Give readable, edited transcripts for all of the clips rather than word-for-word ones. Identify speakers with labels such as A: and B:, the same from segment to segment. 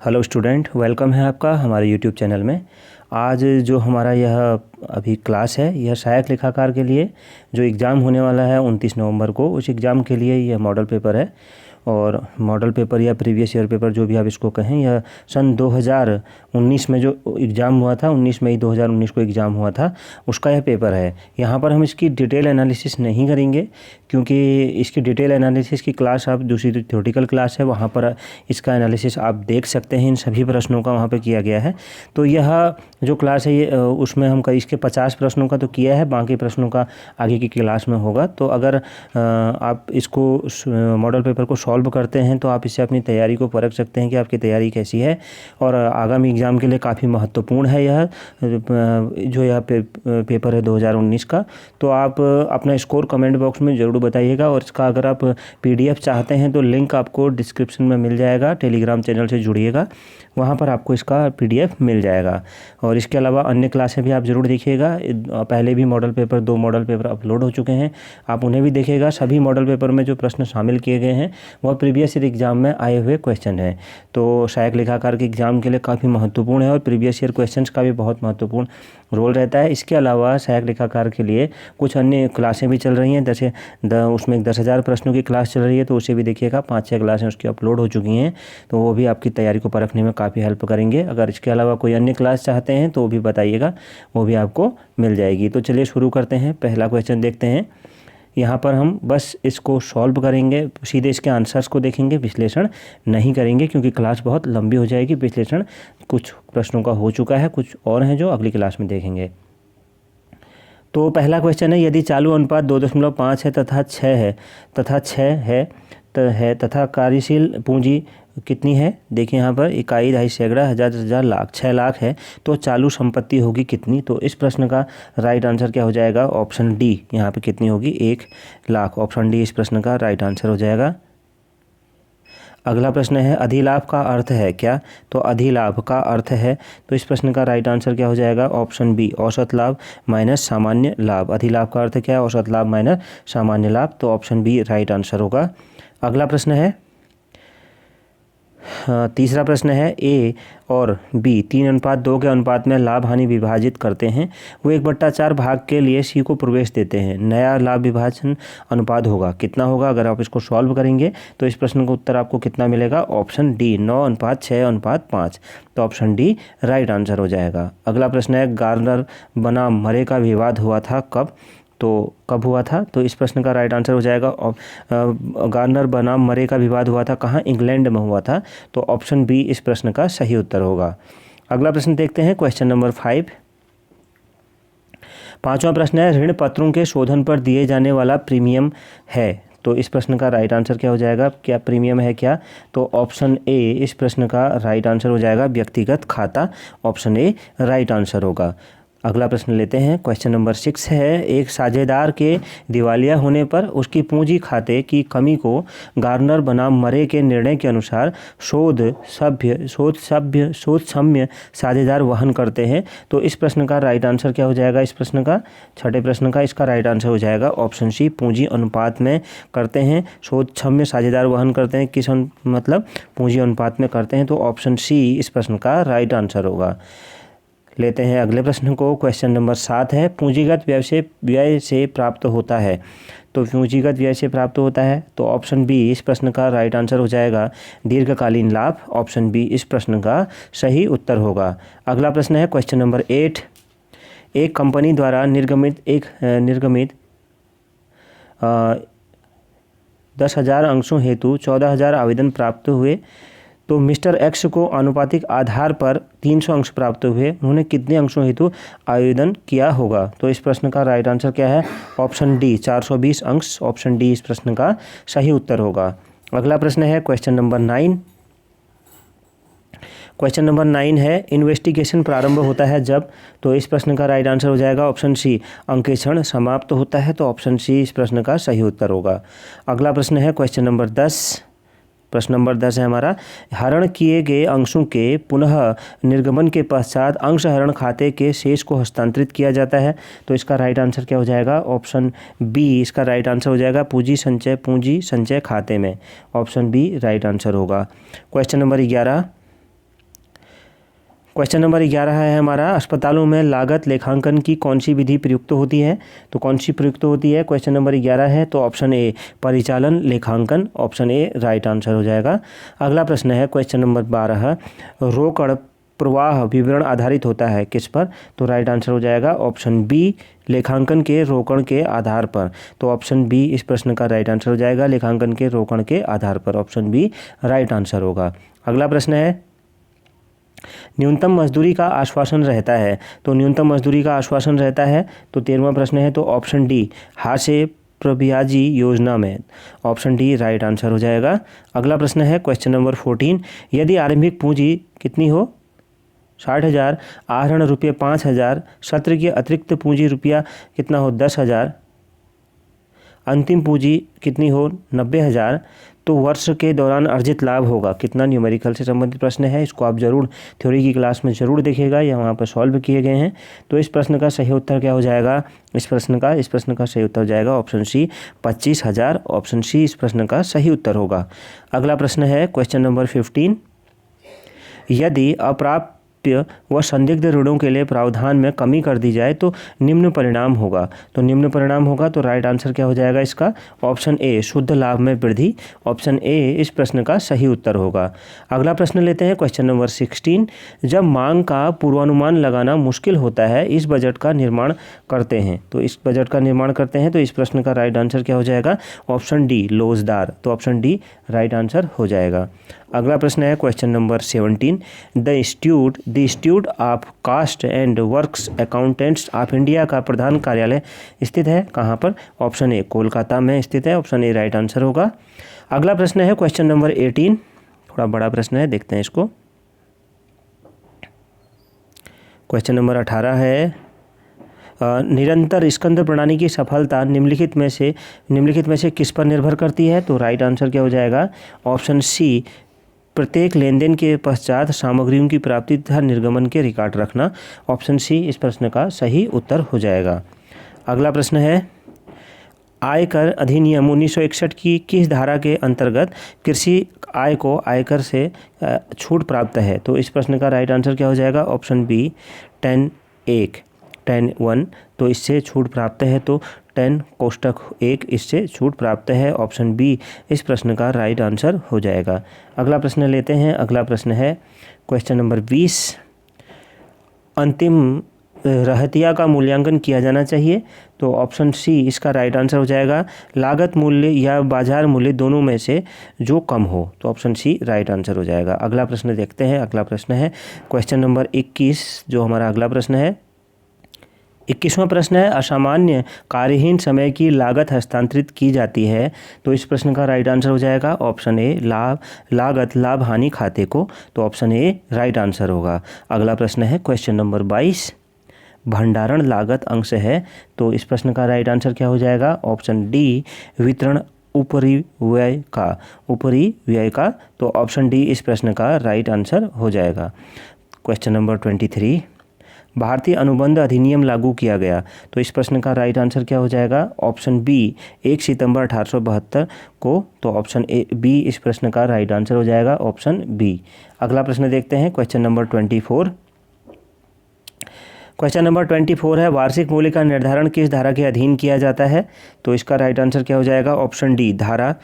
A: Hello student, welcome है आपका हमारे यूट्यूब चैनल में। आज जो हमारा यह अभी क्लास है यह सहायक लेखाकार के लिए जो एग्ज़ाम होने वाला है 29 नवंबर को, उस एग्ज़ाम के लिए यह मॉडल पेपर है। और मॉडल पेपर या प्रीवियस ईयर पेपर जो भी आप इसको कहें, यह सन 2019 में जो एग्ज़ाम हुआ था, 19 मई 2019 को एग्ज़ाम हुआ था, उसका यह पेपर है। यहाँ पर हम इसकी डिटेल एनालिसिस नहीं करेंगे क्योंकि इसकी डिटेल एनालिसिस की क्लास आप दूसरी थ्योरेटिकल क्लास है, वहाँ पर इसका एनालिसिस आप देख सकते हैं। इन सभी प्रश्नों का वहाँ पर किया गया है। तो यह जो क्लास है ये उसमें हम इसके 50 प्रश्नों का तो किया है, बाकी प्रश्नों का आगे की क्लास में होगा। तो अगर आप इसको मॉडल पेपर को सॉल्व करते हैं तो आप इससे अपनी तैयारी को परख सकते हैं कि आपकी तैयारी कैसी है। और आगामी एग्ज़ाम के लिए काफ़ी महत्वपूर्ण है यह जो यह पेपर है 2019 का। तो आप अपना स्कोर कमेंट बॉक्स में ज़रूर बताइएगा। और इसका अगर आप PDF चाहते हैं तो लिंक आपको डिस्क्रिप्शन में मिल जाएगा। टेलीग्राम चैनल से जुड़िएगा, वहाँ पर आपको इसका PDF मिल जाएगा। और इसके अलावा अन्य क्लासें भी आप ज़रूर देखिएगा। पहले भी दो मॉडल पेपर अपलोड हो चुके हैं, आप उन्हें भी देखिएगा। सभी मॉडल पेपर में जो प्रश्न शामिल किए गए हैं वह प्रीवियस ईयर एग्ज़ाम में आए हुए क्वेश्चन हैं। तो सहायक लेखाकार के एग्ज़ाम के लिए काफ़ी महत्वपूर्ण है और प्रीवियस ईयर क्वेश्चंस का भी बहुत महत्वपूर्ण रोल रहता है। इसके अलावा सहायक लेखाकार के लिए कुछ अन्य क्लासें भी चल रही हैं, जैसे उसमें 10,000 प्रश्नों की क्लास चल रही है, तो उसे भी देखिएगा। 5-6 क्लासें उसकी अपलोड हो चुकी हैं, तो वो भी आपकी तैयारी को परखने में काफ़ी हेल्प करेंगे। अगर इसके अलावा कोई अन्य क्लास चाहते हैं तो वो भी बताइएगा, वो भी आपको मिल जाएगी। तो चलिए शुरू करते हैं। पहला क्वेश्चन देखते हैं। यहाँ पर हम बस इसको सॉल्व करेंगे, सीधे इसके आंसर्स को देखेंगे, विश्लेषण नहीं करेंगे क्योंकि क्लास बहुत लंबी हो जाएगी। विश्लेषण कुछ प्रश्नों का हो चुका है, कुछ और हैं जो अगली क्लास में देखेंगे। तो पहला क्वेश्चन है, यदि चालू अनुपात 2.5 है तथा 6 है तथा कार्यशील पूंजी कितनी है? देखिए यहाँ पर इकाई, दहाई, सैकड़ा, हज़ार, 10,000, लाख, 6 लाख है, तो चालू संपत्ति होगी कितनी? तो इस प्रश्न का राइट आंसर क्या हो जाएगा? Option D. यहाँ पे कितनी होगी? 1 लाख। ऑप्शन डी इस प्रश्न का राइट आंसर हो जाएगा। अगला प्रश्न है, अधिलाभ का अर्थ है क्या? तो अधिलाभ का अर्थ है, तो इस प्रश्न का राइट आंसर क्या हो जाएगा? ऑप्शन बी, औसत लाभ माइनस सामान्य लाभ। अधिलाभ का अर्थ क्या है? औसत लाभ माइनस सामान्य लाभ। तो ऑप्शन बी राइट आंसर होगा। अगला प्रश्न है, तीसरा प्रश्न है, ए और बी 3:2 के अनुपात में लाभ हानि विभाजित करते हैं। वो 1/4 भाग के लिए सी को प्रवेश देते हैं। नया लाभ विभाजन अनुपात होगा, कितना होगा? अगर आप इसको सॉल्व करेंगे तो इस प्रश्न का उत्तर आपको कितना मिलेगा? Option D, 9:6:5। तो ऑप्शन डी राइट आंसर हो जाएगा। अगला प्रश्न है, गार्नर बनाम मरे का विवाद हुआ था कब? तो कब हुआ था? तो इस प्रश्न का राइट आंसर हो जाएगा, गार्नर बनाम मरे का विवाद हुआ था कहाँ? इंग्लैंड में हुआ था। तो ऑप्शन बी इस प्रश्न का सही उत्तर होगा। अगला प्रश्न देखते हैं, क्वेश्चन नंबर 5। पांचवा प्रश्न है, ऋण पत्रों के शोधन पर दिए जाने वाला प्रीमियम है। तो इस प्रश्न का राइट आंसर क्या हो जाएगा? क्या प्रीमियम है क्या? तो ऑप्शन ए इस प्रश्न का राइट आंसर हो जाएगा, व्यक्तिगत खाता। ऑप्शन ए राइट आंसर होगा। अगला प्रश्न लेते हैं, क्वेश्चन नंबर 6 है, एक साझेदार के दिवालिया होने पर उसकी पूंजी खाते की कमी को गार्नर बनाम मरे के निर्णय के अनुसार शोध सम्य साझेदार वहन करते हैं। तो इस प्रश्न का राइट आंसर क्या हो जाएगा? इस प्रश्न का, छठे प्रश्न का, इसका राइट आंसर हो जाएगा ऑप्शन सी, पूंजी अनुपात में करते हैं। शोध सम्य साझेदार वहन करते हैं, किस मतलब पूंजी अनुपात में करते हैं। तो ऑप्शन सी इस प्रश्न का राइट आंसर होगा। लेते हैं अगले प्रश्न को, क्वेश्चन नंबर 7 है, पूंजीगत व्यय से प्राप्त होता है। तो पूंजीगत व्यय से प्राप्त होता है, तो ऑप्शन बी इस प्रश्न का राइट आंसर हो जाएगा, दीर्घकालीन लाभ। ऑप्शन बी इस प्रश्न का सही उत्तर होगा। अगला प्रश्न है, क्वेश्चन नंबर 8, एक कंपनी द्वारा निर्गमित 10,000 अंशों हेतु 14,000 आवेदन प्राप्त हुए। तो मिस्टर एक्स को आनुपातिक आधार पर 300 अंश प्राप्त हुए। उन्होंने कितने अंशों हेतु आवेदन किया होगा? तो इस प्रश्न का राइट आंसर क्या है? ऑप्शन डी, 420 अंश। ऑप्शन डी इस प्रश्न का सही उत्तर होगा। अगला प्रश्न है, क्वेश्चन नंबर 9। क्वेश्चन नंबर 9 है, इन्वेस्टिगेशन प्रारंभ होता है जब? तो इस प्रश्न का राइट आंसर हो जाएगा ऑप्शन सी, अंकेक्षण समाप्त होता है। तो ऑप्शन सी इस प्रश्न का सही उत्तर होगा। अगला प्रश्न है, क्वेश्चन नंबर 10। प्रश्न नंबर 10 है हमारा, हरण किए गए अंशों के पुनः निर्गमन के पश्चात अंश हरण खाते के शेष को हस्तांतरित किया जाता है। तो इसका राइट आंसर क्या हो जाएगा? ऑप्शन बी इसका राइट आंसर हो जाएगा, पूंजी संचय खाते में। ऑप्शन बी राइट आंसर होगा। क्वेश्चन नंबर 11, क्वेश्चन नंबर 11 है हमारा, अस्पतालों में लागत लेखांकन की कौन सी विधि प्रयुक्त होती है? तो कौन सी प्रयुक्त होती है? क्वेश्चन नंबर 11 है तो ऑप्शन ए परिचालन लेखांकन, ऑप्शन ए राइट आंसर हो जाएगा। अगला प्रश्न है क्वेश्चन नंबर 12, रोकड़ प्रवाह विवरण आधारित होता है किस पर? तो राइट आंसर हो जाएगा ऑप्शन बी लेखांकन के रोकड़ के आधार पर। तो ऑप्शन बी इस प्रश्न का राइट आंसर हो जाएगा, लेखांकन के रोकड़ के आधार पर, ऑप्शन बी राइट आंसर होगा। अगला प्रश्न है, न्यूनतम मजदूरी का आश्वासन रहता है, तो न्यूनतम मजदूरी का आश्वासन रहता है तो 13वां प्रश्न है तो ऑप्शन डी हास्य प्रब्याजी योजना में, ऑप्शन डी राइट आंसर हो जाएगा। अगला प्रश्न है क्वेश्चन नंबर 14, यदि आरंभिक पूंजी कितनी हो? 60,000, आहरण रुपये 5,000, सत्र की अतिरिक्त पूंजी रुपया कितना हो? 10,000, अंतिम पूंजी कितनी हो? 90,000, तो वर्ष के दौरान अर्जित लाभ होगा कितना? न्यूमेरिकल से संबंधित प्रश्न है, इसको आप जरूर थ्योरी की क्लास में ज़रूर देखिएगा या वहाँ पर सॉल्व किए गए हैं। तो इस प्रश्न का सही उत्तर क्या हो जाएगा? इस प्रश्न का सही उत्तर हो जाएगा ऑप्शन सी 25,000, ऑप्शन सी इस प्रश्न का सही उत्तर होगा। अगला प्रश्न है क्वेश्चन नंबर 15, यदि अप्राप्य व संदिग्ध ऋणों के लिए प्रावधान में कमी कर दी जाए तो निम्न परिणाम होगा, तो निम्न परिणाम होगा तो राइट आंसर क्या हो जाएगा इसका? ऑप्शन ए शुद्ध लाभ में वृद्धि, ऑप्शन ए इस प्रश्न का सही उत्तर होगा। अगला प्रश्न लेते हैं क्वेश्चन नंबर 16, जब मांग का पूर्वानुमान लगाना मुश्किल होता है इस बजट का निर्माण करते हैं, तो इस बजट का निर्माण करते हैं तो इस प्रश्न का राइट आंसर क्या हो जाएगा? ऑप्शन डी लोजदार, तो ऑप्शन डी राइट आंसर हो जाएगा। अगला प्रश्न है question number 17, the institute of cost and works accountants of India का प्रधान कार्यालय स्थित है कहाँ पर? ऑप्शन ए कोलकाता में स्थित है, ऑप्शन ए राइट आंसर होगा। अगला प्रश्न है क्वेश्चन नंबर 18, थोड़ा बड़ा प्रश्न है, देखते हैं इसको। क्वेश्चन नंबर 18 है, निरंतर स्कंद प्रणाली की सफलता निम्नलिखित में से किस पर निर्भर करती है? तो राइट आंसर क्या हो जाएगा? ऑप्शन सी प्रत्येक लेन देन के पश्चात सामग्रियों की प्राप्ति तथा निर्गमन के रिकॉर्ड रखना, ऑप्शन सी इस प्रश्न का सही उत्तर हो जाएगा। अगला प्रश्न है, आयकर अधिनियम 1961 की किस धारा के अंतर्गत कृषि आय को आयकर से छूट प्राप्त है? तो इस प्रश्न का राइट आंसर क्या हो जाएगा? ऑप्शन बी 10(1) तो इससे छूट प्राप्त है, तो 10(1) इससे छूट प्राप्त है, ऑप्शन बी इस प्रश्न का राइट आंसर हो जाएगा। अगला प्रश्न लेते हैं। अगला प्रश्न है क्वेश्चन नंबर 20, अंतिम रहतिया का मूल्यांकन किया जाना चाहिए, तो ऑप्शन सी इसका राइट आंसर हो जाएगा, लागत मूल्य या बाजार मूल्य दोनों में से जो कम हो, तो ऑप्शन सी राइट आंसर हो जाएगा। अगला प्रश्न देखते हैं। अगला प्रश्न है क्वेश्चन नंबर 21, जो हमारा अगला प्रश्न है 21वां प्रश्न है, असामान्य कार्यहीन समय की लागत हस्तांतरित की जाती है, तो इस प्रश्न का राइट आंसर हो जाएगा ऑप्शन ए लागत लाभ हानि खाते को, तो ऑप्शन ए राइट आंसर होगा। अगला प्रश्न है क्वेश्चन नंबर 22, भंडारण लागत अंश है, तो इस प्रश्न का राइट आंसर क्या हो जाएगा? ऑप्शन डी वितरण उपरिव्यय का, तो ऑप्शन डी इस प्रश्न का राइट आंसर हो जाएगा। क्वेश्चन नंबर 23, भारतीय अनुबंध अधिनियम लागू किया गया, तो इस प्रश्न का राइट आंसर क्या हो जाएगा? ऑप्शन बी 1 सितंबर 1872 को, तो ऑप्शन ए बी इस प्रश्न का राइट आंसर हो जाएगा, ऑप्शन बी। अगला प्रश्न देखते हैं क्वेश्चन नंबर 24। क्वेश्चन नंबर 24 है, वार्षिक मूल्य का निर्धारण किस धारा के अधीन किया जाता है, तो इसका राइट आंसर क्या हो जाएगा? ऑप्शन डी धारा,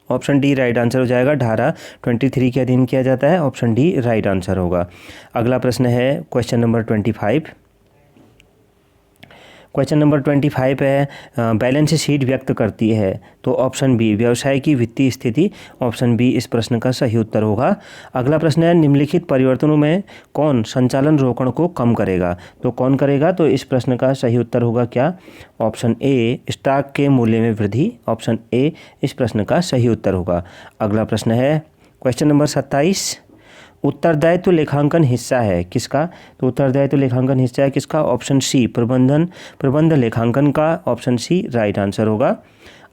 A: ऑप्शन डी राइट आंसर हो जाएगा, धारा 23 के अधीन किया जाता है, ऑप्शन डी राइट आंसर होगा। अगला प्रश्न है क्वेश्चन नंबर 25। क्वेश्चन नंबर 25 है, बैलेंस शीट व्यक्त करती है, तो ऑप्शन बी व्यवसाय की वित्तीय स्थिति, ऑप्शन बी इस प्रश्न का सही उत्तर होगा। अगला प्रश्न है, निम्नलिखित परिवर्तनों में कौन संचालन रोकड़ को कम करेगा, तो कौन करेगा? तो इस प्रश्न का सही उत्तर होगा क्या? ऑप्शन ए स्टॉक के मूल्य में वृद्धि, ऑप्शन ए इस प्रश्न का सही उत्तर होगा। अगला प्रश्न है क्वेश्चन नंबर 27, उत्तरदायित्व लेखांकन हिस्सा है किसका, तो उत्तरदायित्व लेखांकन हिस्सा है किसका? ऑप्शन सी प्रबंध लेखांकन का, ऑप्शन सी राइट आंसर होगा।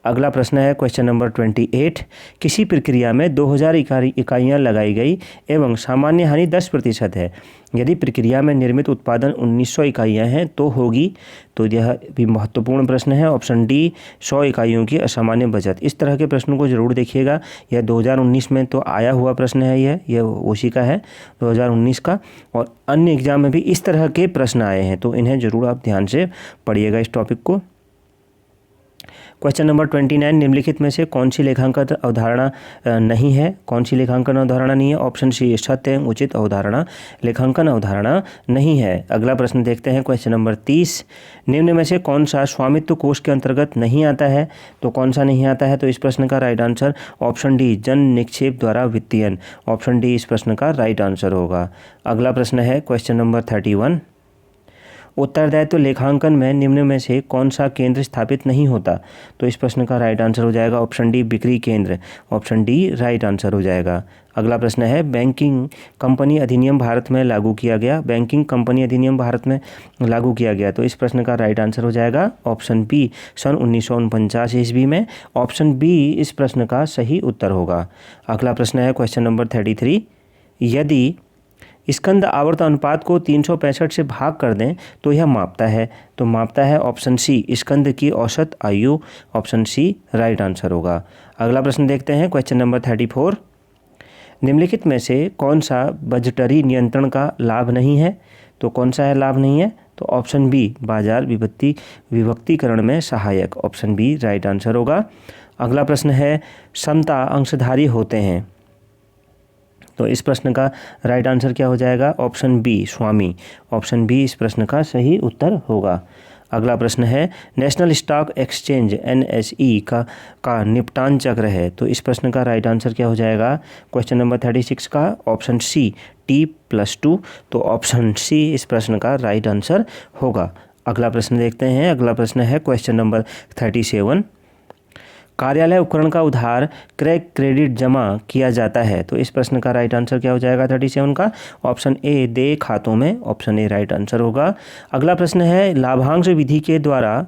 A: अगला प्रश्न है क्वेश्चन नंबर 28। किसी प्रक्रिया में 2000 इकाइयाँ लगाई गई एवं सामान्य हानि 10% है। यदि प्रक्रिया में निर्मित उत्पादन 1900 इकाइयाँ हैं तो होगी। तो यह भी महत्वपूर्ण प्रश्न है। ऑप्शन डी 100 इकाइयों की असामान्य बचत। इस तरह के प्रश्नों को जरूर देखिएगा। यह 2019 में तो आया हुआ प्रश्न है। यह उसी का है 2019 का, और अन्य एग्जाम में भी इस तरह के प्रश्न आए हैं, तो इन्हें जरूर आप ध्यान से पढ़िएगा इस टॉपिक को। Question number 29। निम्नलिखित में से कौन सी लेखांकन अवधारणा नहीं है? कौन सी लेखांकन अवधारणा नहीं है? ऑप्शन सी सत्य एवं उचित अवधारणा लेखांकन अवधारणा नहीं है। अगला प्रश्न देखते हैं क्वेश्चन नंबर 30। निम्न में से कौन सा स्वामित्व कोष के अंतर्गत नहीं आता है? तो कौन सा नहीं आता है? तो इस प्रश्न का राइट आंसर ऑप्शन डी जन निक्षेप द्वारा वित्तीयन। ऑप्शन डी इस प्रश्न का राइट आंसर होगा। अगला प्रश्न है क्वेश्चन नंबर 31। उत्तरदायित्व लेखांकन में निम्न में से कौन सा केंद्र स्थापित नहीं होता? तो इस प्रश्न का राइट आंसर हो जाएगा ऑप्शन डी बिक्री केंद्र। ऑप्शन डी राइट आंसर हो जाएगा। अगला प्रश्न है बैंकिंग कंपनी अधिनियम भारत में लागू किया गया। बैंकिंग कंपनी अधिनियम भारत में लागू किया गया, तो इस प्रश्न का राइट आंसर हो जाएगा ऑप्शन बी सन 1949 ईस्वी में। ऑप्शन बी इस प्रश्न का सही उत्तर होगा। अगला प्रश्न है क्वेश्चन नंबर 33। यदि स्कंद आवर्त अनुपात को 365 से भाग कर दें तो यह मापता है। तो मापता है ऑप्शन सी स्कंद की औसत आयु। ऑप्शन सी राइट आंसर होगा। अगला प्रश्न देखते हैं क्वेश्चन नंबर 34। निम्नलिखित में से कौन सा बजटरी नियंत्रण का लाभ नहीं है? तो कौन सा है लाभ नहीं है? तो ऑप्शन बी बाजार विभक्तीकरण में सहायक। ऑप्शन बी राइट आंसर होगा। अगला प्रश्न है समता अंशधारी होते हैं, तो इस प्रश्न का राइट आंसर क्या हो जाएगा? ऑप्शन बी स्वामी। ऑप्शन बी इस प्रश्न का सही उत्तर होगा। अगला प्रश्न है नेशनल स्टॉक एक्सचेंज NSE का निपटान चक्र है, तो इस प्रश्न का राइट आंसर क्या हो जाएगा? क्वेश्चन नंबर 36 का ऑप्शन सी T+2। तो ऑप्शन सी इस प्रश्न का राइट आंसर होगा। अगला प्रश्न देखते हैं। अगला प्रश्न है क्वेश्चन नंबर 37। कार्यालय उपकरण का उधार क्रय क्रेडिट जमा किया जाता है, तो इस प्रश्न का राइट आंसर क्या हो जाएगा 37 का? ऑप्शन ए देय खातों में। ऑप्शन ए राइट आंसर होगा। अगला प्रश्न है लाभांश विधि के द्वारा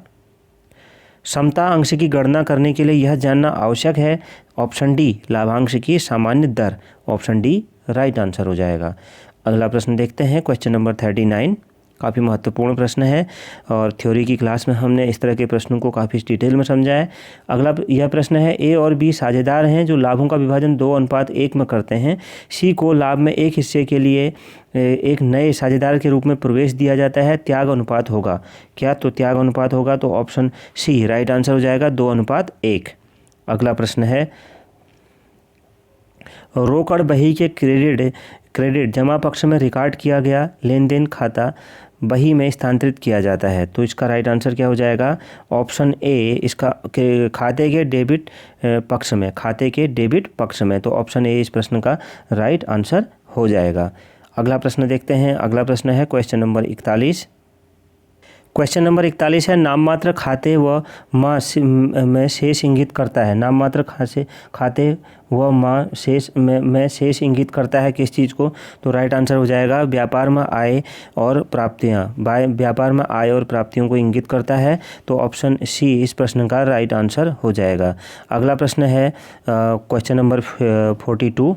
A: समता अंश की गणना करने के लिए यह जानना आवश्यक है। ऑप्शन डी लाभांश की सामान्य दर। ऑप्शन डी राइट आंसर हो जाएगा। अगला प्रश्न देखते हैं क्वेश्चन नंबर 39। काफ़ी महत्वपूर्ण प्रश्न है और थ्योरी की क्लास में हमने इस तरह के प्रश्नों को काफ़ी डिटेल में समझा है। अगला यह प्रश्न है ए और बी साझेदार हैं जो लाभों का विभाजन 2:1 में करते हैं। सी को लाभ में एक हिस्से के लिए एक नए साझेदार के रूप में प्रवेश दिया जाता है। त्याग अनुपात होगा क्या? तो त्याग अनुपात होगा, तो ऑप्शन सी राइट आंसर हो जाएगा 2:1। अगला प्रश्न है रोकड़ बही के क्रेडिट जमा पक्ष में रिकॉर्ड किया गया लेन देन खाता बही में स्थानांतरित किया जाता है, तो इसका राइट आंसर क्या हो जाएगा? ऑप्शन ए इसका खाते के डेबिट पक्ष में। खाते के डेबिट पक्ष में, तो ऑप्शन ए इस प्रश्न का राइट आंसर हो जाएगा। अगला प्रश्न देखते हैं। अगला प्रश्न है क्वेश्चन नंबर 41। क्वेश्चन नंबर 41 है नाममात्र खाते व माँ में शेष इंगित करता है। नाममात्र खाते व माँ शेष में शेष इंगित करता है किस चीज़ को? तो राइट आंसर हो जाएगा व्यापार में आय और प्राप्तियाँ। व्यापार में आय और प्राप्तियों को इंगित करता है, तो ऑप्शन सी इस प्रश्न का राइट आंसर हो जाएगा। अगला प्रश्न है क्वेश्चन नंबर 42।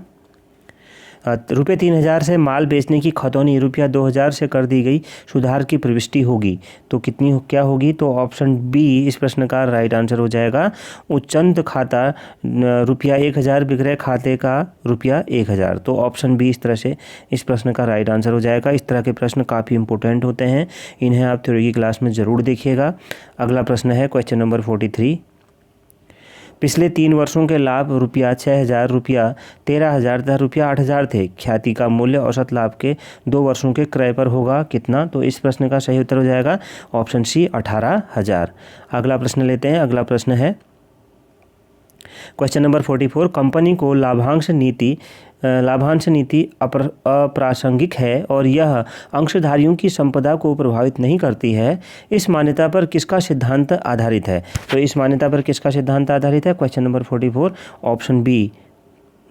A: रुपये 3000 से माल बेचने की खतौनी रुपया 2000 से कर दी गई सुधार की प्रविष्टि होगी, तो कितनी क्या होगी? तो ऑप्शन बी इस प्रश्न का राइट आंसर हो जाएगा उच्चंत खाता रुपया 1000 विक्रय खाते का रुपया 1000, तो ऑप्शन बी इस तरह से इस प्रश्न का राइट आंसर हो जाएगा। इस तरह के प्रश्न काफ़ी इंपॉर्टेंट होते हैं, इन्हें आप थ्योरी की क्लास में ज़रूर देखिएगा। अगला प्रश्न है क्वेश्चन नंबर 43। पिछले 3 वर्षों के लाभ रुपया 6000, रुपया 13000 तथा रुपया 8000 थे। ख्याति का मूल्य औसत लाभ के 2 वर्षों के क्रय पर होगा कितना? तो इस प्रश्न का सही उत्तर हो जाएगा ऑप्शन सी 18000। अगला प्रश्न लेते हैं। अगला प्रश्न है क्वेश्चन नंबर 44। कंपनी को लाभांश नीति अप्रासंगिक है और यह अंशधारियों की संपदा को प्रभावित नहीं करती है। इस मान्यता पर किसका सिद्धांत आधारित है? तो इस मान्यता पर किसका सिद्धांत आधारित है? Question number 44 option B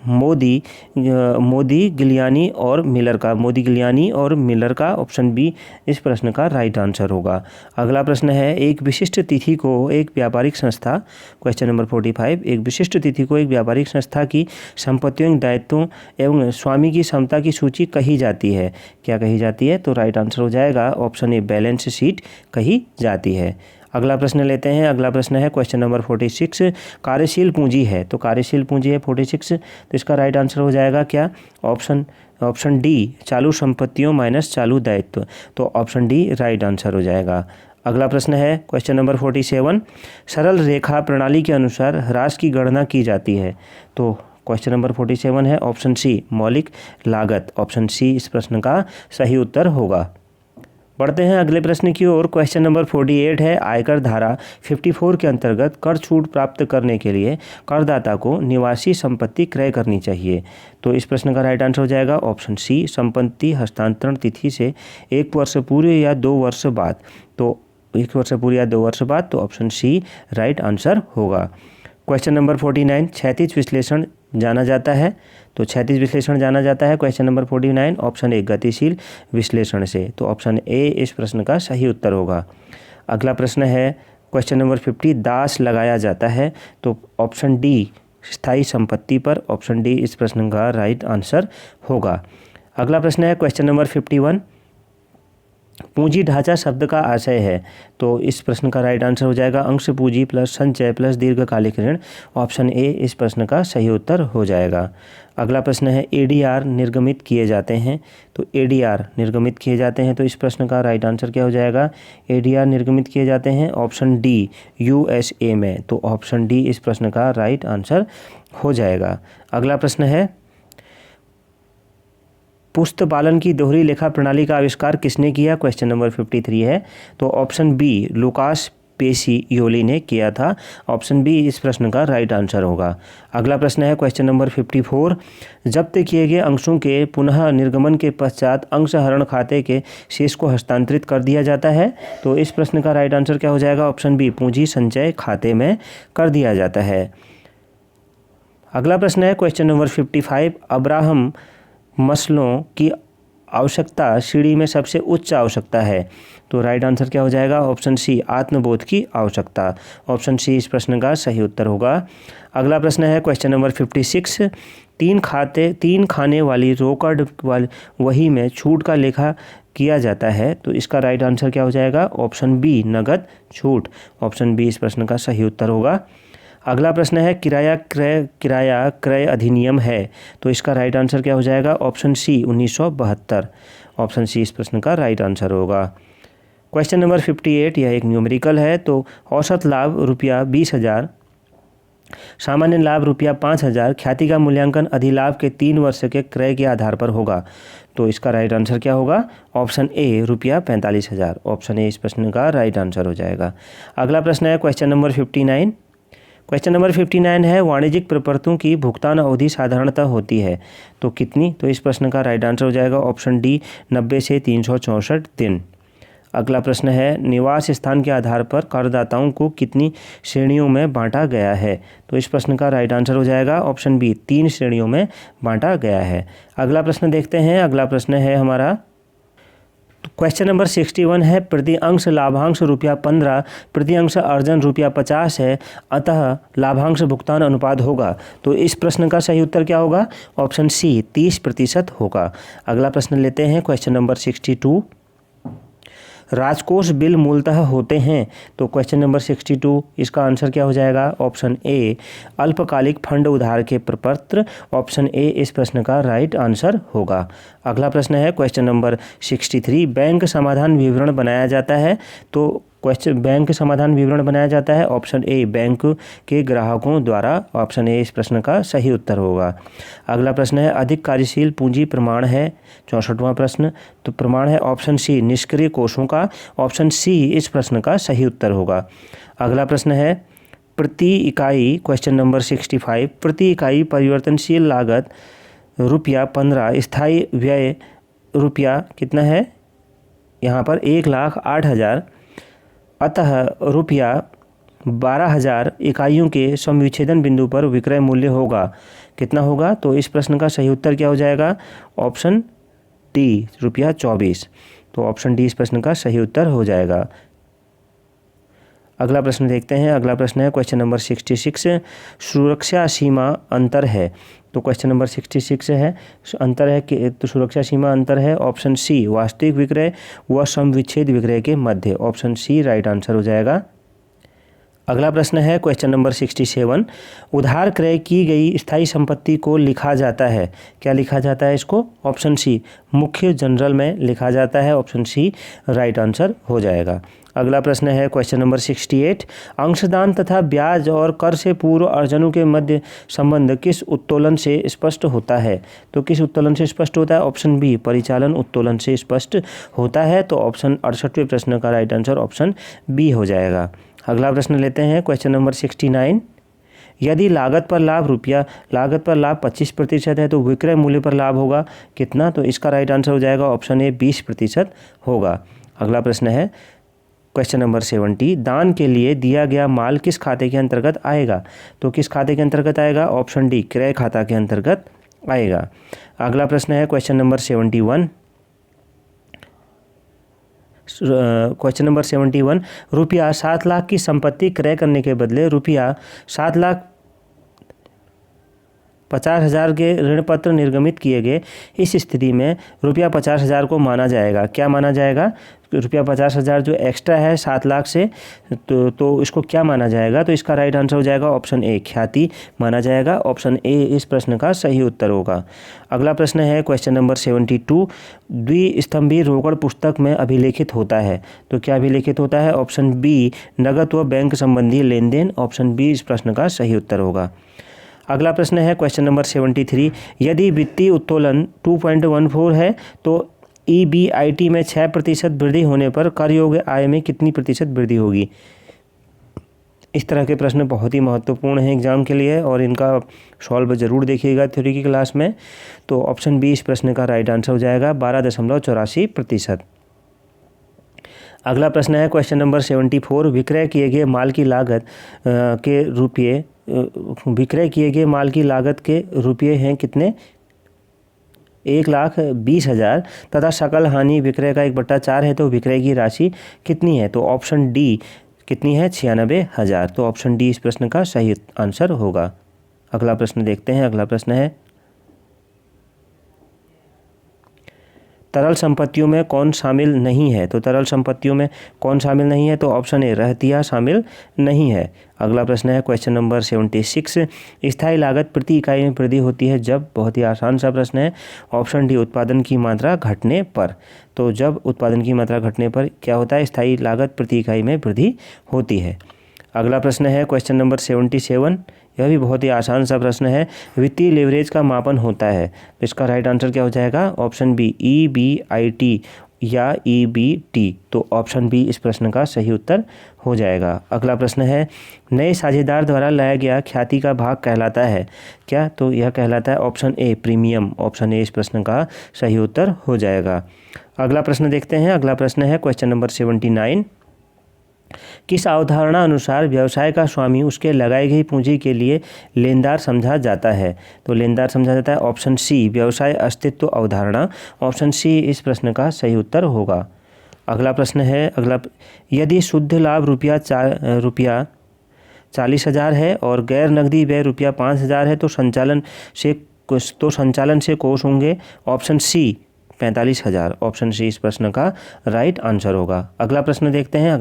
A: Modigliani और मिलर का, मोदी गिलियानी और मिलर का, ऑप्शन बी इस प्रश्न का राइट आंसर होगा। अगला प्रश्न है, एक विशिष्ट तिथि को एक व्यापारिक संस्था, क्वेश्चन नंबर 45, एक विशिष्ट तिथि को एक व्यापारिक संस्था की संपत्तियों, दायित्वों एवं स्वामी की क्षमता की सूची कही जाती है। क्या कही जाती है? तो राइट आंसर हो जाएगा ऑप्शन ए बैलेंस शीट कही जाती है। अगला प्रश्न लेते हैं। अगला प्रश्न है क्वेश्चन नंबर 46, कार्यशील पूंजी है, तो कार्यशील पूंजी है 46, तो इसका राइट आंसर हो जाएगा क्या? ऑप्शन डी चालू संपत्तियों माइनस चालू दायित्व, तो ऑप्शन डी राइट आंसर हो जाएगा। अगला प्रश्न है क्वेश्चन नंबर 47, सरल रेखा प्रणाली के अनुसार ह्रास की गणना की जाती है, तो क्वेश्चन नंबर 47 है ऑप्शन सी मौलिक लागत, ऑप्शन सी इस प्रश्न का सही उत्तर होगा। बढ़ते हैं अगले प्रश्न की ओर। क्वेश्चन नंबर 48 है, आयकर धारा 54 के अंतर्गत कर छूट प्राप्त करने के लिए करदाता को निवासी संपत्ति क्रय करनी चाहिए, तो इस प्रश्न का राइट आंसर हो जाएगा ऑप्शन सी संपत्ति हस्तांतरण तिथि से 1 वर्ष पूर्व या 2 वर्ष बाद, तो 1 वर्ष पूर्व या 2 वर्ष बाद, तो ऑप्शन सी राइट आंसर होगा। क्वेश्चन नंबर 49, क्षैतिज विश्लेषण जाना जाता है, तो क्षैतिज विश्लेषण जाना जाता है क्वेश्चन नंबर 49 ऑप्शन ए गतिशील विश्लेषण से, तो ऑप्शन ए इस प्रश्न का सही उत्तर होगा। अगला प्रश्न है क्वेश्चन नंबर 50, दास लगाया जाता है, तो ऑप्शन डी स्थायी संपत्ति पर, ऑप्शन डी इस प्रश्न का राइट आंसर होगा। अगला प्रश्न है क्वेश्चन नंबर 51, पूंजी ढांचा शब्द का आशय है, तो इस प्रश्न का राइट आंसर हो जाएगा अंश पूंजी प्लस संचय प्लस दीर्घकालिक ऋण, ऑप्शन ए इस प्रश्न का सही उत्तर हो जाएगा। अगला प्रश्न है, एडीआर निर्गमित किए जाते हैं, तो एडीआर निर्गमित किए जाते हैं, तो इस प्रश्न का राइट आंसर क्या हो जाएगा? एडीआर निर्गमित किए जाते हैं ऑप्शन डी यूएसए में, तो ऑप्शन डी इस प्रश्न का राइट आंसर हो जाएगा। अगला प्रश्न है, पुस्त पालन की दोहरी लेखा प्रणाली का आविष्कार किसने किया? क्वेश्चन नंबर 53 है, तो ऑप्शन बी लुकास पेसियोली ने किया था, ऑप्शन बी इस प्रश्न का राइट आंसर होगा। अगला प्रश्न है क्वेश्चन नंबर 54, जब्त किए गए अंशों के पुनः निर्गमन के पश्चात अंशहरण खाते के शेष को हस्तांतरित कर दिया जाता है, तो इस प्रश्न का राइट आंसर क्या हो जाएगा? ऑप्शन बी पूंजी संचय खाते में कर दिया जाता है। अगला प्रश्न है क्वेश्चन नंबर 55, अब्राहम मस्लो की आवश्यकता श्रेणी में सबसे उच्च आवश्यकता है, तो राइट आंसर क्या हो जाएगा? ऑप्शन सी आत्मबोध की आवश्यकता, ऑप्शन सी इस प्रश्न का सही उत्तर होगा। अगला प्रश्न है क्वेश्चन नंबर 56, तीन खाने वाली रोकड़ वाली वही में छूट का लेखा किया जाता है, तो इसका राइट आंसर क्या हो जाएगा? ऑप्शन बी नगद छूट, ऑप्शन बी इस प्रश्न का सही उत्तर होगा। अगला प्रश्न है, किराया क्रय अधिनियम है, तो इसका राइट आंसर क्या हो जाएगा? ऑप्शन सी 1972, ऑप्शन सी इस प्रश्न का राइट आंसर होगा। क्वेश्चन नंबर 58, यह एक न्यूमेरिकल है, तो औसत लाभ रुपया 20,000, सामान्य लाभ रुपया 5,000, ख्याति का मूल्यांकन अधिलाभ के 3 वर्ष के क्रय के आधार पर होगा, तो इसका राइट आंसर क्या होगा? ऑप्शन ए रुपया 45,000, ऑप्शन ए इस प्रश्न का राइट आंसर हो जाएगा। अगला प्रश्न है क्वेश्चन नंबर 59, क्वेश्चन नंबर 59 है, वाणिज्यिक प्रपत्रों की भुगतान अवधि साधारणतः होती है, तो कितनी? तो इस प्रश्न का राइट आंसर हो जाएगा ऑप्शन डी 90 से 364 दिन। अगला प्रश्न है, निवास स्थान के आधार पर करदाताओं को कितनी श्रेणियों में बांटा गया है, तो इस प्रश्न का राइट आंसर हो जाएगा ऑप्शन बी 3 श्रेणियों में बांटा गया है। अगला प्रश्न देखते हैं। अगला प्रश्न है हमारा क्वेश्चन नंबर 61 है, प्रति अंश लाभांश रुपया 15, प्रति अंश अर्जन रुपया 50 है, अतः लाभांश भुगतान अनुपात होगा, तो इस प्रश्न का सही उत्तर क्या होगा? ऑप्शन सी 30% होगा। अगला प्रश्न लेते हैं क्वेश्चन नंबर 62, राजकोष बिल मूलतः होते हैं, तो क्वेश्चन नंबर 62 इसका आंसर क्या हो जाएगा? ऑप्शन ए अल्पकालिक फंड उधार के प्रपत्र, ऑप्शन ए इस प्रश्न का राइट आंसर होगा। अगला प्रश्न है क्वेश्चन नंबर 63, बैंक समाधान विवरण बनाया जाता है, तो बैंक समाधान विवरण बनाया जाता है, ऑप्शन ए बैंक के ग्राहकों द्वारा, ऑप्शन ए इस प्रश्न का सही उत्तर होगा। अगला प्रश्न है, अधिक कार्यशील पूंजी प्रमाण है, 64वां प्रश्न, तो प्रमाण है ऑप्शन सी निष्क्रिय कोषों का, ऑप्शन सी इस प्रश्न का सही उत्तर होगा। अगला प्रश्न है, प्रति इकाई, क्वेश्चन नंबर 65, प्रति इकाई परिवर्तनशील लागत रुपया 15, स्थायी व्यय रुपया कितना है? यहाँ पर 1,08,000, अतः रुपया 12,000 इकाइयों के समविच्छेदन बिंदु पर विक्रय मूल्य होगा, कितना होगा? तो इस प्रश्न का सही उत्तर क्या हो जाएगा? Option D, ₹24। तो ऑप्शन डी इस प्रश्न का सही उत्तर हो जाएगा। अगला प्रश्न देखते हैं। अगला प्रश्न है क्वेश्चन नंबर 66, सुरक्षा सीमा अंतर है। तो क्वेश्चन नंबर 66 है, अंतर है कि तो सुरक्षा सीमा अंतर है ऑप्शन सी वास्तविक विक्रय व समविच्छेद विक्रय के मध्य, ऑप्शन सी राइट आंसर हो जाएगा। अगला प्रश्न है क्वेश्चन नंबर 67, उधार क्रय की गई स्थायी संपत्ति को लिखा जाता है, क्या लिखा जाता है इसको? ऑप्शन सी मुख्य जनरल में लिखा जाता है, ऑप्शन सी राइट आंसर हो जाएगा। अगला प्रश्न है क्वेश्चन नंबर 68, अंशदान तथा ब्याज और कर से पूर्व अर्जनों के मध्य संबंध किस उत्तोलन से स्पष्ट होता है? तो किस उत्तोलन से स्पष्ट होता है? ऑप्शन बी परिचालन उत्तोलन से स्पष्ट होता है। तो ऑप्शन 68वें प्रश्न का राइट आंसर ऑप्शन बी हो जाएगा। अगला प्रश्न लेते हैं क्वेश्चन नंबर 69, यदि लागत पर लाभ 25% है तो विक्रय मूल्य पर लाभ होगा कितना? तो इसका राइट आंसर हो जाएगा ऑप्शन ए 20% होगा। अगला प्रश्न है क्वेश्चन नंबर 70, दान के लिए दिया गया माल किस खाते के अंतर्गत आएगा? तो किस खाते के अंतर्गत आएगा? ऑप्शन डी क्रय खाता के अंतर्गत आएगा। अगला प्रश्न है क्वेश्चन नंबर 71, क्वेश्चन नंबर 71, रुपया 7 लाख की संपत्ति क्रय करने के बदले रुपया 7,50,000 के ऋण पत्र निर्गमित किए गए, इस स्थिति में रुपया 50,000 को माना जाएगा, क्या माना जाएगा? रुपया 50,000 जो एक्स्ट्रा है 7 लाख से तो इसको क्या माना जाएगा? तो इसका राइट आंसर हो जाएगा ऑप्शन ए ख्याति माना जाएगा, ऑप्शन ए इस प्रश्न का सही उत्तर होगा। अगला प्रश्न है क्वेश्चन नंबर 72, द्विस्तंभी रोकड़ पुस्तक में अभिलेखित होता है, तो क्या अभिलेखित होता है? ऑप्शन बी नगद व बैंक संबंधी लेन देन, ऑप्शन बी इस प्रश्न का सही उत्तर होगा। अगला प्रश्न है क्वेश्चन नंबर 73, यदि वित्तीय उत्तोलन 2.14 है तो EBIT में 6% वृद्धि होने पर कर योग्य आय में कितनी प्रतिशत वृद्धि होगी? इस तरह के प्रश्न बहुत ही महत्वपूर्ण हैं एग्जाम के लिए और इनका सॉल्व ज़रूर देखिएगा थ्योरी की क्लास में। तो ऑप्शन बी इस प्रश्न का राइट आंसर हो जाएगा 12.84%। अगला प्रश्न है क्वेश्चन नंबर 74, विक्रय किए गए माल की लागत के रुपये हैं कितने? 1,20,000 तथा सकल हानि विक्रय का 1/4 है तो विक्रय की राशि कितनी है? तो ऑप्शन डी कितनी है? 96,000। तो ऑप्शन डी इस प्रश्न का सही आंसर होगा। अगला प्रश्न देखते हैं। अगला प्रश्न है, तरल संपत्तियों में कौन शामिल नहीं है? तो तरल संपत्तियों में कौन शामिल नहीं है? तो ऑप्शन ए रहतिया शामिल नहीं है। अगला प्रश्न है क्वेश्चन नंबर 76, स्थायी लागत प्रति इकाई में वृद्धि होती है जब, बहुत ही आसान सा प्रश्न है, ऑप्शन डी उत्पादन की मात्रा घटने पर। तो जब उत्पादन की मात्रा घटने पर क्या होता है? स्थायी लागत प्रति इकाई में वृद्धि होती है। अगला प्रश्न है क्वेश्चन नंबर 77, यह भी बहुत ही आसान सा प्रश्न है, वित्तीय लेवरेज का मापन होता है तो इसका राइट आंसर क्या हो जाएगा? ऑप्शन बी EBIT या EBT। तो ऑप्शन बी इस प्रश्न का सही उत्तर हो जाएगा। अगला प्रश्न है, नए साझेदार द्वारा लाया गया ख्याति का भाग कहलाता है क्या? तो यह कहलाता है option A premium, option A इस प्रश्न का सही उत्तर हो जाएगा। अगला प्रश्न देखते हैं। अगला प्रश्न है क्वेश्चन नंबर 79, किस अवधारणा अनुसार व्यवसाय का स्वामी उसके लगाई गई पूंजी के लिए लेनदार समझा जाता है? तो लेनदार समझा जाता है ऑप्शन सी व्यवसाय अस्तित्व अवधारणा, ऑप्शन सी इस प्रश्न का सही उत्तर होगा। अगला प्रश्न है, यदि शुद्ध लाभ रुपया 40,000 है और गैर नकदी व्यय रुपया 5,000 है तो संचालन से कोष होंगे, ऑप्शन सी 45,000, ऑप्शन सी इस प्रश्न का राइट आंसर होगा। अगला प्रश्न देखते हैं।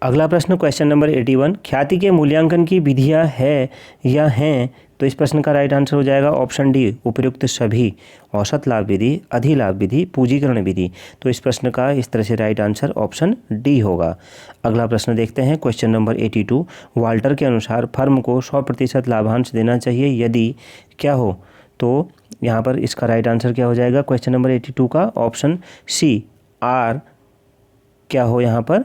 A: अगला प्रश्न क्वेश्चन नंबर 81, ख्याति के मूल्यांकन की विधियां है या हैं? तो इस प्रश्न का राइट आंसर हो जाएगा ऑप्शन डी उपयुक्त सभी, औसत लाभ विधि, अधिलाभ विधि, पूंजीकरण विधि। तो इस प्रश्न का इस तरह से राइट आंसर ऑप्शन डी होगा। अगला प्रश्न देखते हैं क्वेश्चन नंबर 82, वाल्टर के अनुसार फर्म को 100% लाभांश देना चाहिए, यदि क्या हो? तो यहाँ पर इसका राइट आंसर क्या हो जाएगा क्वेश्चन नंबर 82 का? ऑप्शन सी आर क्या हो यहाँ पर?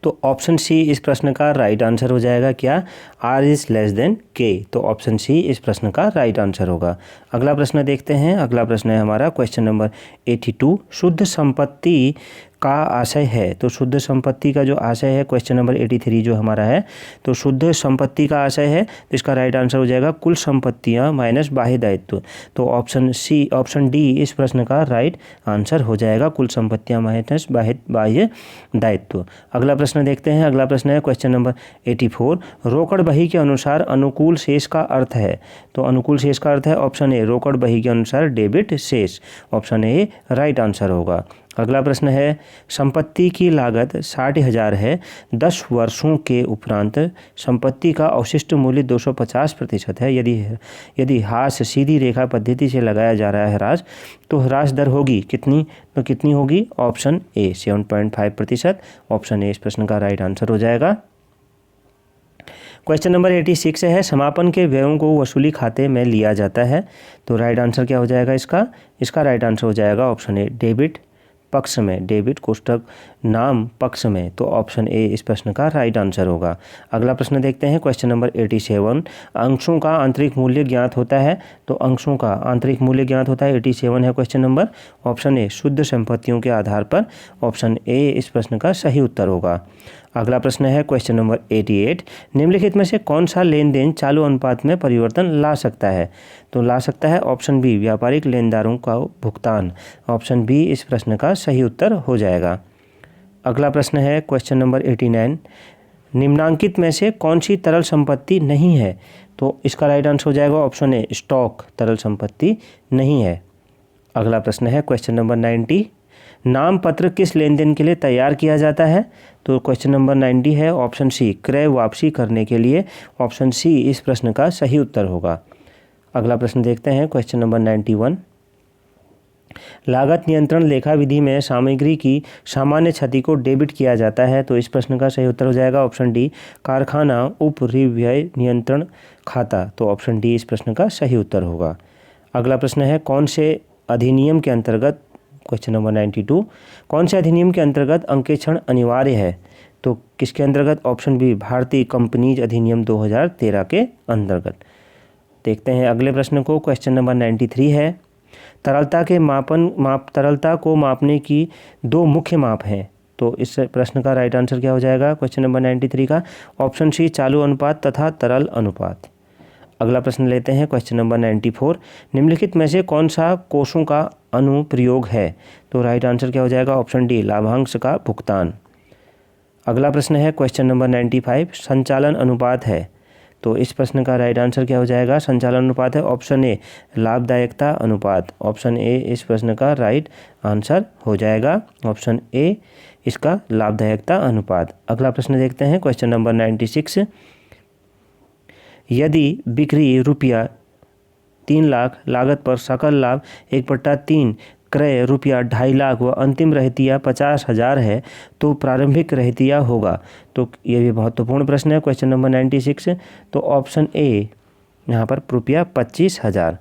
A: तो ऑप्शन सी इस प्रश्न का राइट आंसर हो जाएगा क्या? आर इज लेस देन के। तो ऑप्शन सी इस प्रश्न का राइट आंसर होगा। अगला प्रश्न देखते हैं। अगला प्रश्न है हमारा क्वेश्चन नंबर 82, शुद्ध संपत्ति का आशय है। तो शुद्ध संपत्ति का जो आशय है क्वेश्चन नंबर 83 जो हमारा है, तो शुद्ध संपत्ति का आशय है तो इसका राइट आंसर हो जाएगा कुल संपत्तियां माइनस बाह्य दायित्व। तो ऑप्शन डी इस प्रश्न का राइट आंसर हो जाएगा, कुल संपत्तियां माइनस बाह्य दायित्व। अगला प्रश्न देखते हैं। अगला प्रश्न है क्वेश्चन नंबर 84, रोकड़ बही के अनुसार अनुकूल शेष का अर्थ है। तो अनुकूल शेष का अर्थ है ऑप्शन ए रोकड़ बही के अनुसार डेबिट शेष। ऑप्शन ए राइट आंसर होगा। अगला प्रश्न है, संपत्ति की लागत 60,000 है, 10 वर्षों के उपरांत संपत्ति का अवशिष्ट मूल्य 250% है। यदि ह्रास सीधी रेखा पद्धति से लगाया जा रहा है ह्रास, तो ह्रास दर होगी कितनी? तो कितनी होगी? Option A 7.5%। ऑप्शन ए इस प्रश्न का राइट आंसर हो जाएगा। क्वेश्चन नंबर 86 है, समापन के व्ययों को वसूली खाते में लिया जाता है। तो राइट आंसर क्या हो जाएगा इसका राइट आंसर हो जाएगा ऑप्शन ए डेबिट पक्ष में, डेबिट कोष्ठक नाम पक्ष में। तो ऑप्शन ए इस प्रश्न का राइट आंसर होगा। अगला प्रश्न देखते हैं क्वेश्चन नंबर 87, अंशों का आंतरिक मूल्य ज्ञात होता है। तो अंशों का आंतरिक मूल्य ज्ञात होता है, 87 है क्वेश्चन नंबर। ऑप्शन ए शुद्ध संपत्तियों के आधार पर। ऑप्शन ए इस प्रश्न का सही उत्तर होगा। अगला प्रश्न है क्वेश्चन नंबर 88, निम्नलिखित में से कौन सा लेन देन चालू अनुपात में परिवर्तन ला सकता है? तो ला सकता है ऑप्शन बी व्यापारिक लेनदारों का भुगतान। ऑप्शन बी इस प्रश्न का सही उत्तर हो जाएगा। अगला प्रश्न है क्वेश्चन नंबर 89, निम्नांकित में से कौन सी तरल संपत्ति नहीं है? तो इसका राइट आंसर हो जाएगा ऑप्शन ए स्टॉक तरल संपत्ति नहीं है। अगला प्रश्न है क्वेश्चन नंबर 90, नाम पत्र किस लेन देन के लिए तैयार किया जाता है? तो क्वेश्चन नंबर 90 है ऑप्शन सी क्रय वापसी करने के लिए। ऑप्शन सी इस प्रश्न का सही उत्तर होगा। अगला प्रश्न देखते हैं क्वेश्चन नंबर 91, लागत नियंत्रण लेखा विधि में सामग्री की सामान्य क्षति को डेबिट किया जाता है। तो इस प्रश्न का सही उत्तर हो जाएगा ऑप्शन डी कारखाना उपरिव्यय नियंत्रण खाता। तो ऑप्शन डी इस प्रश्न का सही उत्तर होगा। अगला प्रश्न है, कौन से अधिनियम के अंतर्गत, क्वेश्चन नंबर 92, कौन से अधिनियम के अंतर्गत अंकेक्षण अनिवार्य है? तो किसके अंतर्गत? ऑप्शन बी भारतीय कंपनीज अधिनियम 2013 के अंतर्गत। देखते हैं अगले प्रश्न को। क्वेश्चन नंबर 93 है, तरलता को मापने की दो मुख्य माप हैं। तो इस प्रश्न का राइट आंसर क्या हो जाएगा क्वेश्चन नंबर 93 का? ऑप्शन सी चालू अनुपात तथा तरल अनुपात। अगला प्रश्न लेते हैं क्वेश्चन नंबर 94, निम्नलिखित में से कौन सा कोषों का अनुप्रयोग है? तो राइट आंसर क्या हो जाएगा? ऑप्शन डी लाभांश का भुगतान। अगला प्रश्न है क्वेश्चन नंबर 95, संचालन अनुपात है। तो इस प्रश्न का राइट आंसर क्या हो जाएगा? संचालन अनुपात है। ऑप्शन ए लाभदायकता अनुपात। ऑप्शन ए इस प्रश्न का राइट आंसर हो जाएगा। ऑप्शन ए इसका लाभदायकता अनुपात। अगला प्रश्न देखते हैं क्वेश्चन नंबर 96, यदि बिक्री रुपया 3 लाख, लागत पर सकल लाभ 1/3, क्रय रुपया 2.5 लाख व अंतिम रहतिया 50,000 है, तो प्रारंभिक रहतिया होगा। तो ये भी महत्वपूर्ण प्रश्न है क्वेश्चन नंबर 96। तो ऑप्शन ए यहाँ पर रुपया 25,000।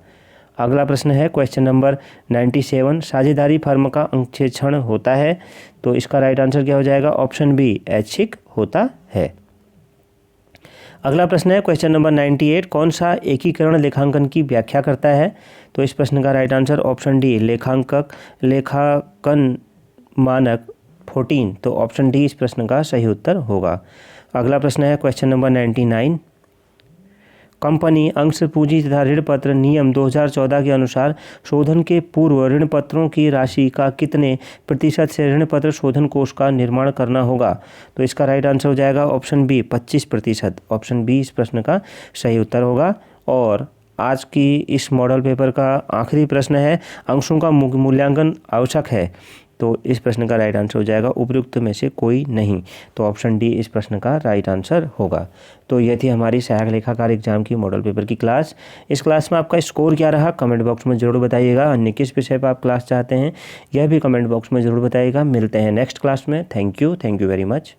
A: अगला प्रश्न है क्वेश्चन नंबर 97, साझेदारी फर्म का अंशेक्षण होता है। तो इसका राइट आंसर क्या हो जाएगा? ऑप्शन बी ऐच्छिक होता है। अगला प्रश्न है क्वेश्चन नंबर 98, कौन सा एकीकरण लेखांकन की व्याख्या करता है? तो इस प्रश्न का राइट आंसर ऑप्शन डी लेखांकन मानक 14। तो ऑप्शन डी इस प्रश्न का सही उत्तर होगा। अगला प्रश्न है क्वेश्चन नंबर 99, कंपनी अंश पूंजी तथा ऋण पत्र नियम 2014 के अनुसार शोधन के पूर्व ऋण पत्रों की राशि का कितने प्रतिशत से ऋण पत्र शोधन कोष का निर्माण करना होगा? तो इसका राइट आंसर हो जाएगा ऑप्शन बी 25%। ऑप्शन बी इस प्रश्न का सही उत्तर होगा। और आज की इस मॉडल पेपर का आखिरी प्रश्न है, अंशों का मूल्यांकन आवश्यक है। तो इस प्रश्न का राइट आंसर हो जाएगा उपयुक्त में से कोई नहीं। तो ऑप्शन डी इस प्रश्न का राइट आंसर होगा। तो यह थी हमारी सहायक लेखाकार एग्जाम की मॉडल पेपर की क्लास। इस क्लास में आपका स्कोर क्या रहा कमेंट बॉक्स में ज़रूर बताइएगा। अन्य किस विषय पर आप क्लास चाहते हैं यह भी कमेंट बॉक्स में ज़रूर बताइएगा। मिलते हैं नेक्स्ट क्लास में। Thank you very much.